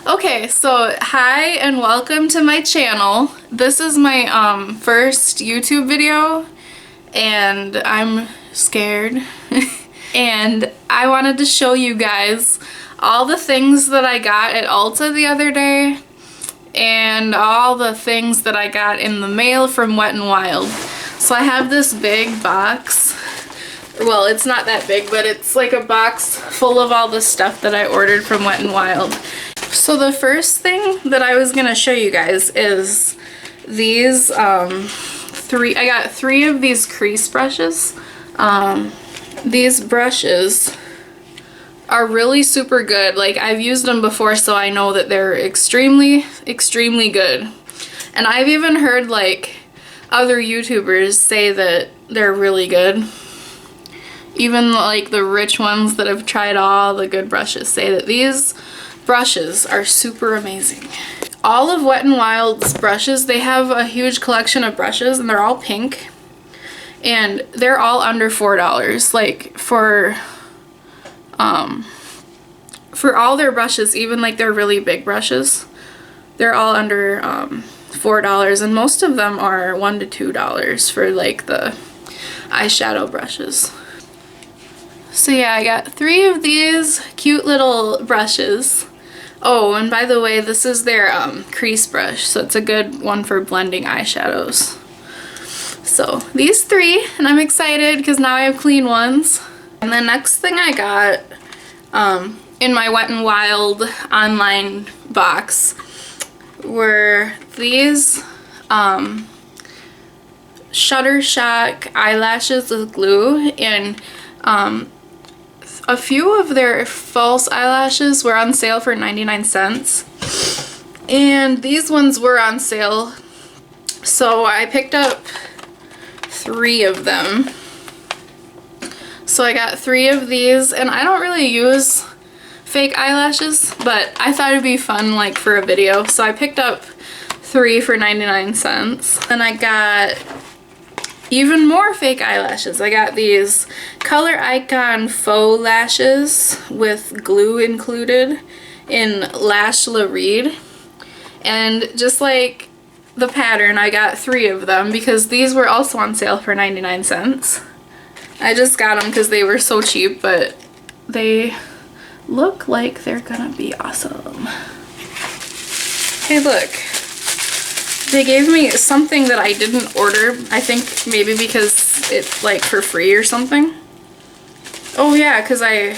Okay, so hi and welcome to my channel. This is my first YouTube video and I'm scared. And I wanted to show you guys all the things that I got at Ulta the other day and all the things that I got in the mail from Wet n Wild. So I have this big box. Well, it's not that big, but it's like a box full of all the stuff that I ordered from Wet n Wild. So the first thing that I was gonna show you guys is these I got three of these crease brushes. These brushes are really super good. Like, I've used them before, so I know that they're extremely good. And I've even heard like other YouTubers say that they're really good. Even like the rich ones that have tried all the good brushes say that these brushes are super amazing. All of Wet n Wild's brushes, they have a huge collection of brushes and they're all pink. And they're all under $4. Like for all their brushes, even like their really big brushes, they're all under $4, and most of them are $1 to $2 for like the eyeshadow brushes. So yeah, I got three of these cute little brushes. Oh, and by the way, this is their crease brush, so it's a good one for blending eyeshadows. So these three, and I'm excited because now I have clean ones. And the next thing I got in my Wet n Wild online box were these Shutterstock eyelashes with glue, and a few of their false eyelashes were on sale for 99 cents. And these ones were on sale, so I picked up three of them. So I got three of these, and I don't really use fake eyelashes, but I thought it'd be fun like for a video, so I picked up three for 99 cents. Then I got even more fake eyelashes. I got these Color Icon faux lashes with glue included in Lash La Reed. And just like the pattern, I got three of them because these were also on sale for 99 cents. I just got them because they were so cheap, but they look like they're gonna be awesome. Hey, look. They gave me something that I didn't order. I think maybe because it's like for free or something. Oh yeah, because I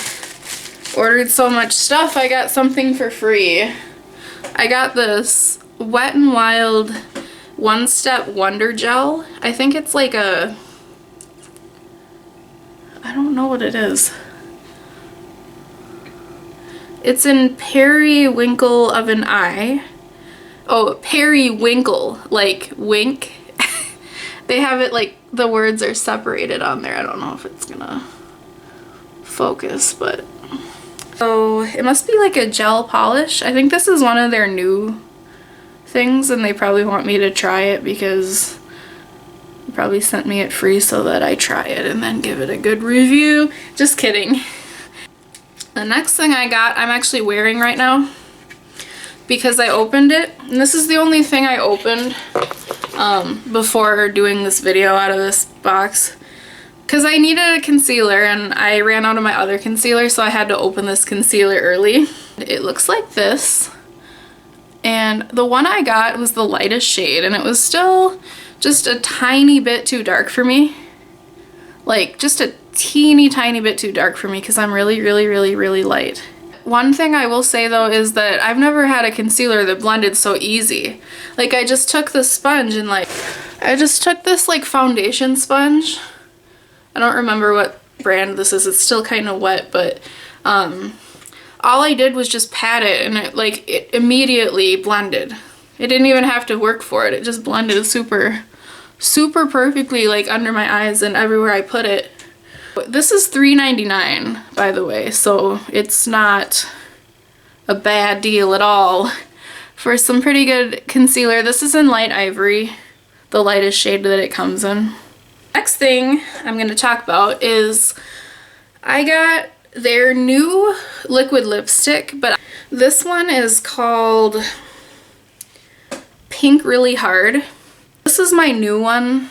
ordered so much stuff, I got something for free. I got this Wet n Wild One Step Wonder Gel. I think it's like a... I don't know what it is. It's in Periwinkle of an Eye. Oh, periwinkle, like wink. They have it like the words are separated on there. I don't know if it's gonna focus, but... So it must be like a gel polish. I think this is one of their new things, and they probably want me to try it because they probably sent me it free so that I try it and then give it a good review. Just kidding. The next thing I got, I'm actually wearing right now, because I opened it, and this is the only thing I opened before doing this video out of this box, because I needed a concealer and I ran out of my other concealer, so I had to open this concealer early. It looks like this, and the one I got was the lightest shade, and it was still just a tiny bit too dark for me. Like, just a teeny tiny bit too dark for me because I'm really light. One thing I will say though is that I've never had a concealer that blended so easy. Like, I just took this sponge and I just took this like foundation sponge. I don't remember what brand this is. It's still kind of wet, but all I did was just pat it, and it immediately blended. It didn't even have to work for it. It just blended super perfectly, like under my eyes and everywhere I put it. This is $3.99, by the way, so it's not a bad deal at all for some pretty good concealer. This is in Light Ivory, the lightest shade that it comes in. Next thing I'm going to talk about is I got their new liquid lipstick, but this one is called Pink Really Hard. This is my new one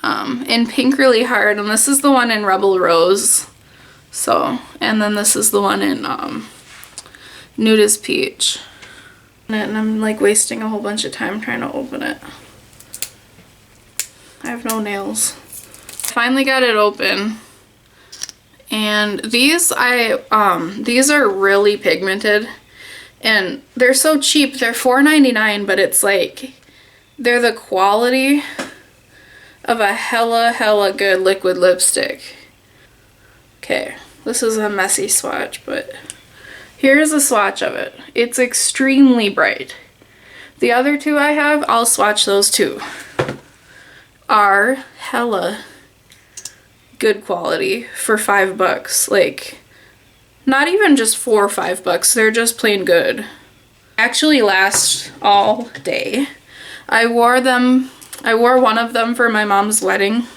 in Pink Really Hard, and this is the one in Rebel Rose. So, and then this is the one in Nudist Peach. And I'm like wasting a whole bunch of time trying to open it. I have no nails. Finally got it open. And these are really pigmented, and they're so cheap. They're $4.99, but it's like they're the quality of a hella good liquid lipstick. Okay, this is a messy swatch, but here's a swatch of it. It's extremely bright. The other two I have, I'll swatch those too, are hella good quality for $5. Like, not even just $4 or $5, they're just plain good. Actually last all day. I wore one of them for my mom's wedding,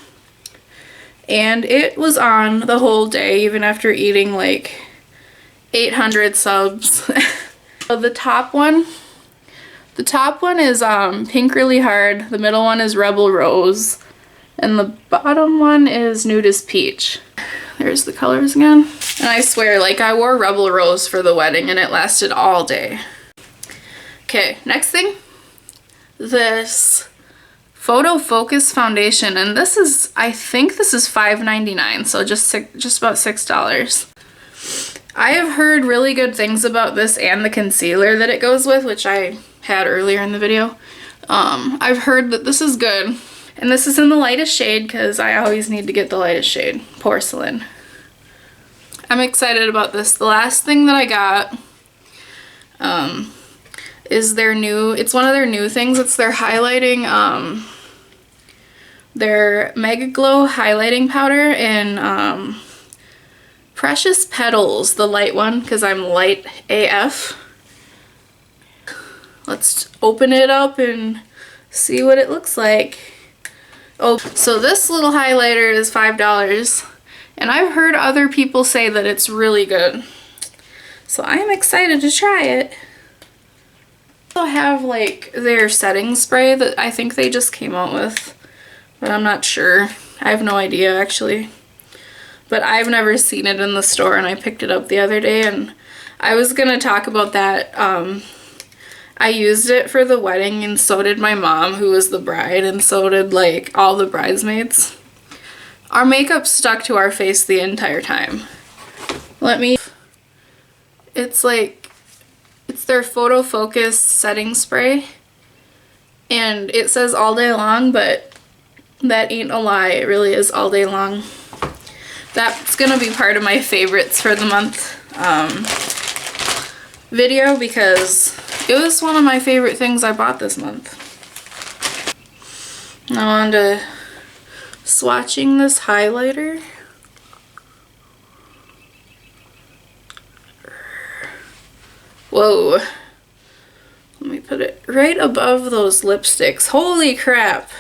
and it was on the whole day, even after eating like 800 subs. So the top one is Pink Really Hard, the middle one is Rebel Rose, and the bottom one is Nudist Peach. There's the colors again. And I swear, like, I wore Rebel Rose for the wedding and it lasted all day. Okay, next thing. This Photo Focus foundation, and this is, I think this is $5.99, so just about $6. I have heard really good things about this and the concealer that it goes with, which I had earlier in the video. I've heard that this is good. And this is in the lightest shade because I always need to get the lightest shade, Porcelain. I'm excited about this. The last thing that I got is it's one of their new things. It's their highlighting, their Mega Glow highlighting powder in Precious Petals, the light one, because I'm light AF. Let's open it up and see what it looks like. Oh, so this little highlighter is $5, and I've heard other people say that it's really good. So I am excited to try it. They also have like their setting spray that I think they just came out with, but I'm not sure. I have no idea actually. But I've never seen it in the store, and I picked it up the other day, and I was gonna talk about that. I used it for the wedding, and so did my mom, who was the bride, and so did like all the bridesmaids. Our makeup stuck to our face the entire time. It's their Photo Focus setting spray, and it says all day long, but that ain't a lie. It really is all day long. That's gonna be part of my favorites for the month video, because it was one of my favorite things I bought this month. Now on to swatching this highlighter. Whoa. Let me put it right above those lipsticks. Holy crap.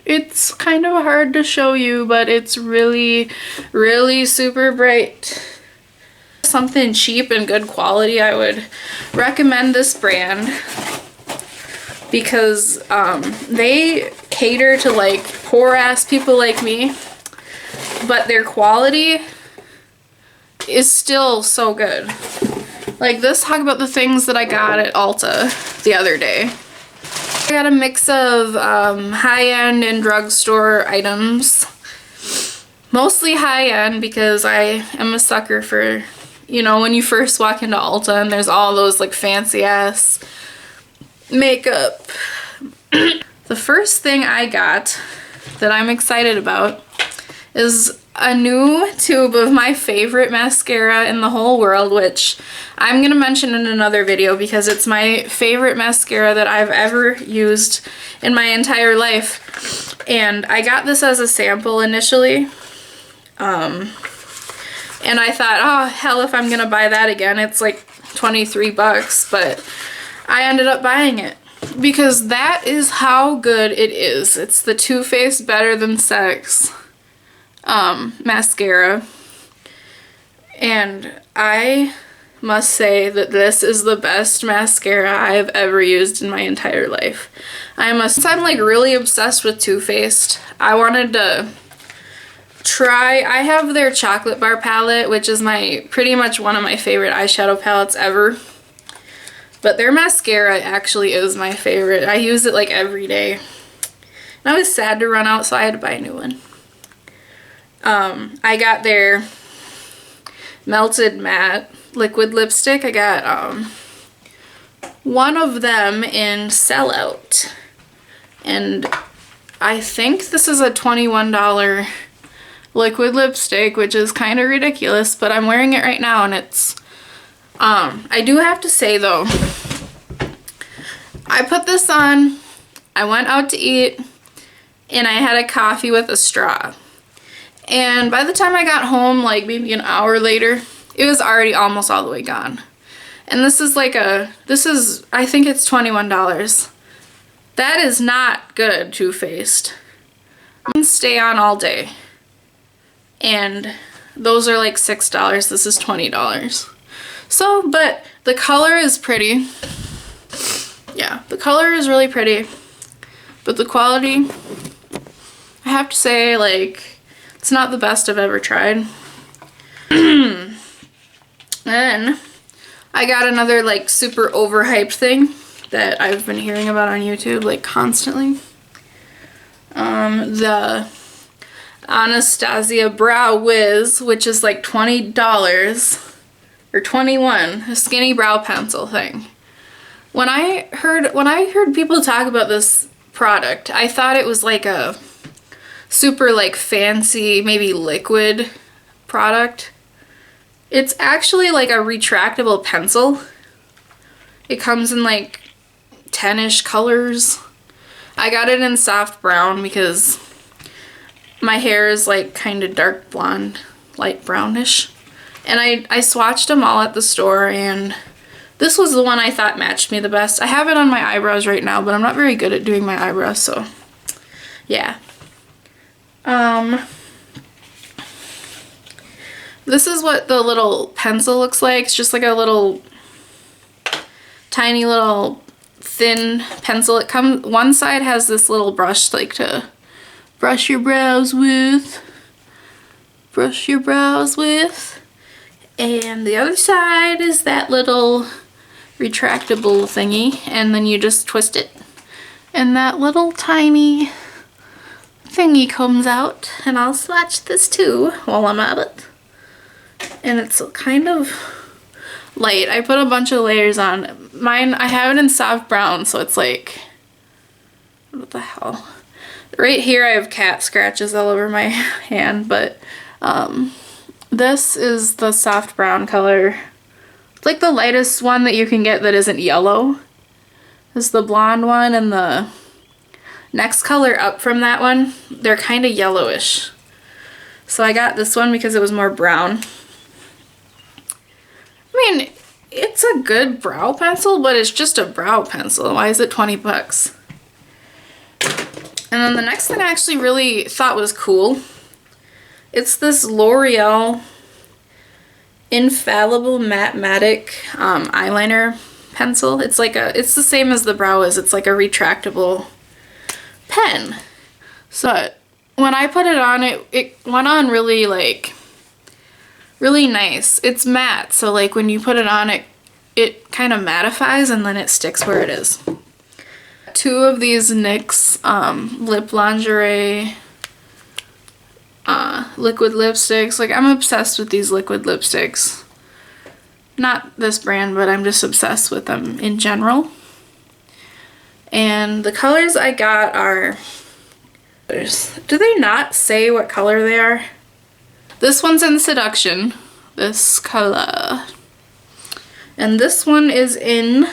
It's kind of hard to show you, but it's really, really super bright. Something cheap and good quality, I would recommend this brand, because they cater to like poor ass people like me, but their quality is still so good. Like this, talk about the things that I got at Ulta the other day. I got a mix of high-end and drugstore items, mostly high-end because I am a sucker for, you know, when you first walk into Ulta and there's all those like fancy ass makeup. The first thing I got that I'm excited about is a new tube of my favorite mascara in the whole world, which I'm gonna mention in another video because it's my favorite mascara that I've ever used in my entire life. And I got this as a sample initially. And I thought, oh hell, if I'm gonna buy that again, it's like 23 bucks, but I ended up buying it because that is how good it is. It's the Too Faced Better Than Sex mascara, And I must say that this is the best mascara I've ever used in my entire life. I'm like really obsessed with Too Faced. I wanted to try, I have their chocolate bar palette, which is pretty much one of my favorite eyeshadow palettes ever. But their mascara actually is my favorite. I use it like every day. And I was sad to run out, so I had to buy a new one. I got their Melted Matte liquid lipstick. I got one of them in Sellout. And I think this is a $21 liquid lipstick, which is kind of ridiculous, but I'm wearing it right now, and it's I do have to say though, I put this on, I went out to eat, and I had a coffee with a straw. And by the time I got home, like maybe an hour later, it was already almost all the way gone. And this is I think it's $21. That is not good, Too Faced. I'm gonna stay on all day. And those are like $6. This is $20. So, but the color is pretty. Yeah, the color is really pretty. But the quality, I have to say, like, it's not the best I've ever tried. Then I got another like super overhyped thing that I've been hearing about on YouTube like constantly. The Anastasia Brow Wiz, which is like $20 or $21, a skinny brow pencil thing. When I heard people talk about this product, I thought it was like a super like fancy, maybe liquid product. It's actually like a retractable pencil. It comes in like 10-ish colors. I got it in soft brown because my hair is like kind of dark blonde, light brownish. And I swatched them all at the store, and this was the one I thought matched me the best. I have it on my eyebrows right now, but I'm not very good at doing my eyebrows, so yeah. This is what the little pencil looks like. It's just like a little tiny little thin pencil. One side has this little brush like to brush your brows with. And the other side is that little retractable thingy, and then you just twist it. And that little tiny thingy comes out, and I'll swatch this too while I'm at it. And it's kind of light. I put a bunch of layers on. Mine, I have it in soft brown, so it's like, what the hell? Right here I have cat scratches all over my hand, but this is the soft brown color. It's like the lightest one that you can get that isn't yellow. This is the blonde one, and the next color up from that one, they're kind of yellowish. So I got this one because it was more brown. I mean, it's a good brow pencil, but it's just a brow pencil. Why is it 20 bucks? And then the next thing I actually really thought was cool, it's this L'Oreal Infallible Matte eyeliner pencil. It's the same as the Brow Wiz. It's like a retractable pen. So when I put it on, it went on really really nice. It's matte, so like when you put it on, it kind of mattifies and then it sticks where it is. Two of these NYX Lip Lingerie liquid lipsticks. Like, I'm obsessed with these liquid lipsticks. Not this brand, but I'm just obsessed with them in general. And the colors I got are, do they not say what color they are? This one's in Seduction, this color. And this one is in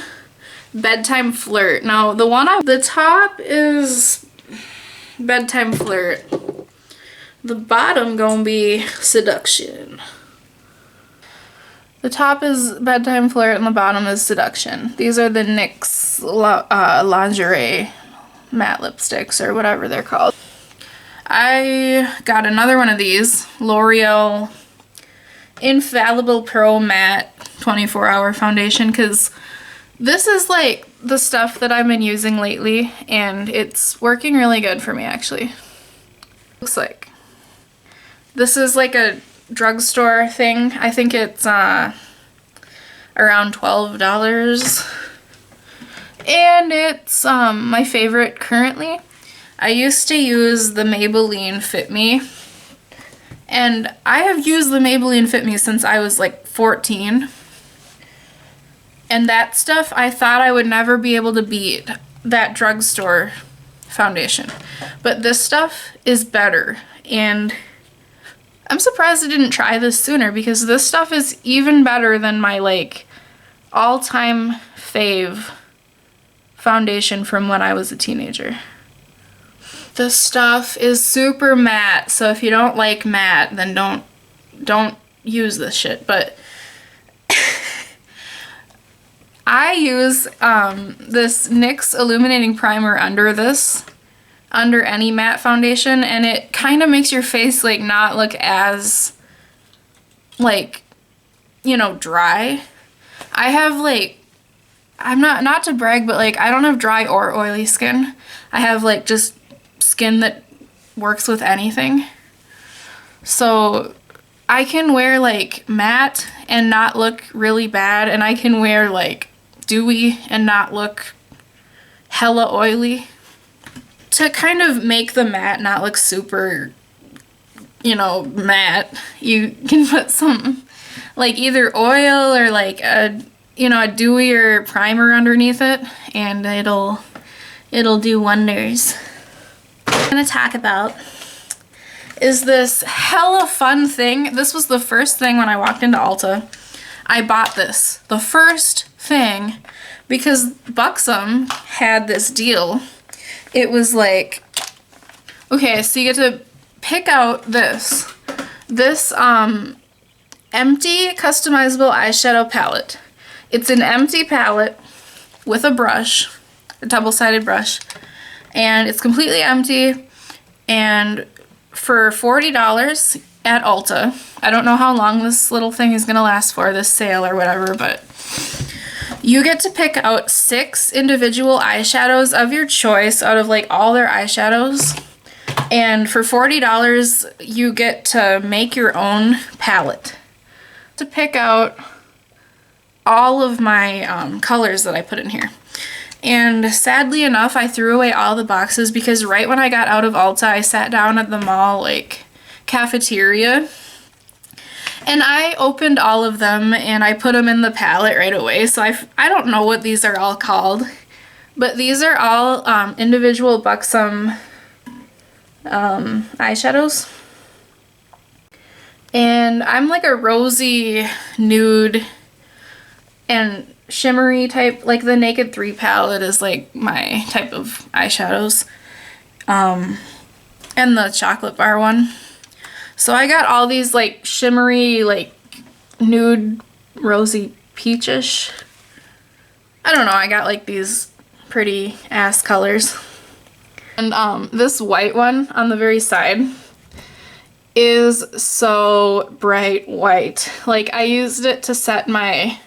Bedtime Flirt. Now, the one on the top is Bedtime Flirt. The bottom gonna be Seduction. The top is Bedtime Flirt and the bottom is Seduction. These are the NYX lingerie matte lipsticks, or whatever they're called. I got another one of these, L'Oreal Infallible Pro Matte 24-hour foundation, because this is like the stuff that I've been using lately, and it's working really good for me actually. Looks like. This is like a drugstore thing. I think it's around $12. And it's my favorite currently. I used to use the Maybelline Fit Me. And I have used the Maybelline Fit Me since I was like 14. And that stuff, I thought I would never be able to beat that drugstore foundation. But this stuff is better. And I'm surprised I didn't try this sooner, because this stuff is even better than my like all-time fave foundation from when I was a teenager. This stuff is super matte, so if you don't like matte, then don't use this shit. But I use this NYX illuminating primer under any matte foundation, and it kind of makes your face like not look as like, you know, dry. I have like, I'm not to brag, but like I don't have dry or oily skin. I have like just skin that works with anything. So I can wear like matte and not look really bad, and I can wear like dewy and not look hella oily. To kind of make the matte not look super, you know, matte, you can put some like either oil or like a, you know, a dewier primer underneath it, and it'll do wonders. What I'm gonna talk about is this hella fun thing. This was the first thing when I walked into Ulta. I bought this, the first thing, because Buxom had this deal. It was like, okay, so you get to pick out this empty customizable eyeshadow palette. It's an empty palette with a brush, a double-sided brush, and it's completely empty, and for $40 at Ulta. I don't know how long this little thing is gonna last for, this sale or whatever, but you get to pick out 6 individual eyeshadows of your choice out of like all their eyeshadows. And for $40, you get to make your own palette. To pick out all of my colors that I put in here. And sadly enough, I threw away all the boxes because right when I got out of Ulta, I sat down at the mall like cafeteria. And I opened all of them and I put them in the palette right away. So I don't know what these are all called, but these are all individual Buxom eyeshadows. And I'm like a rosy nude and shimmery type, like the Naked 3 palette is like my type of eyeshadows. And the chocolate bar one. So I got all these like shimmery, like nude, rosy peachish. I don't know, I got like these pretty ass colors. And this white one on the very side is so bright white. Like I used it to set my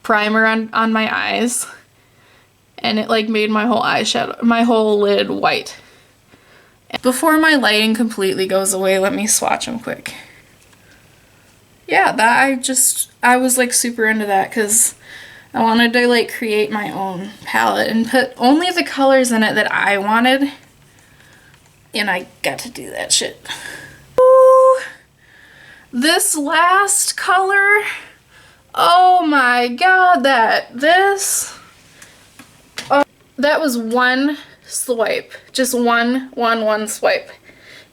primer on my eyes, and it like made my whole eyeshadow, my whole lid white. Before my lighting completely goes away, let me swatch them quick. Yeah, I was like super into that because I wanted to like create my own palette and put only the colors in it that I wanted, and I got to do that shit. Ooh, this last color, oh my god, that was one swipe, just one swipe,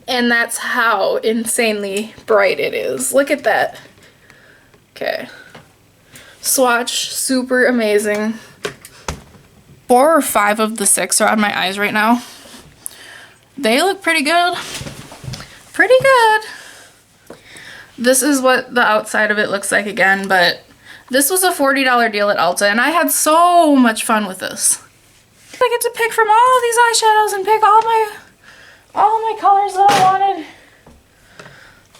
and that's how insanely bright it is. Look at that. Okay, swatch, super amazing. 4 or 5 of the 6 are on my eyes right now. They look pretty good. Pretty good. This is what the outside of it looks like again, but this was a $40 deal at Ulta, and I had so much fun with this. I get to pick from all of these eyeshadows and pick all my colors that I wanted.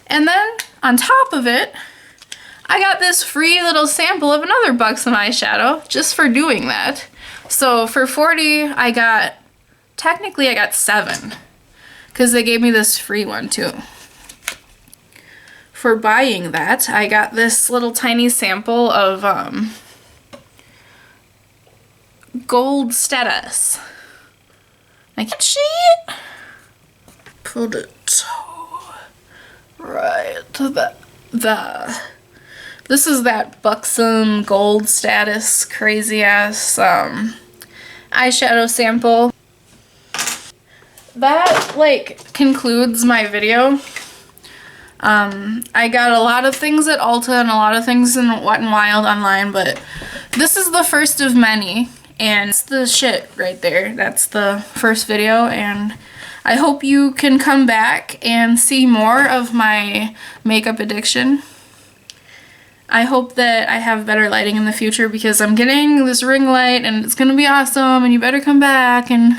And then on top of it, I got this free little sample of another Buxom eyeshadow just for doing that. So for 40, technically I got 7 because they gave me this free one too. For buying that, I got this little tiny sample of gold status. I can see it. Put it right the. This is that Buxom gold status crazy ass eyeshadow sample. That like concludes my video. I got a lot of things at Ulta and a lot of things in Wet n Wild online, but this is the first of many, and it's the shit right there. That's the first video, and I hope you can come back and see more of my makeup addiction. I hope that I have better lighting in the future because I'm getting this ring light and it's gonna be awesome, and you better come back and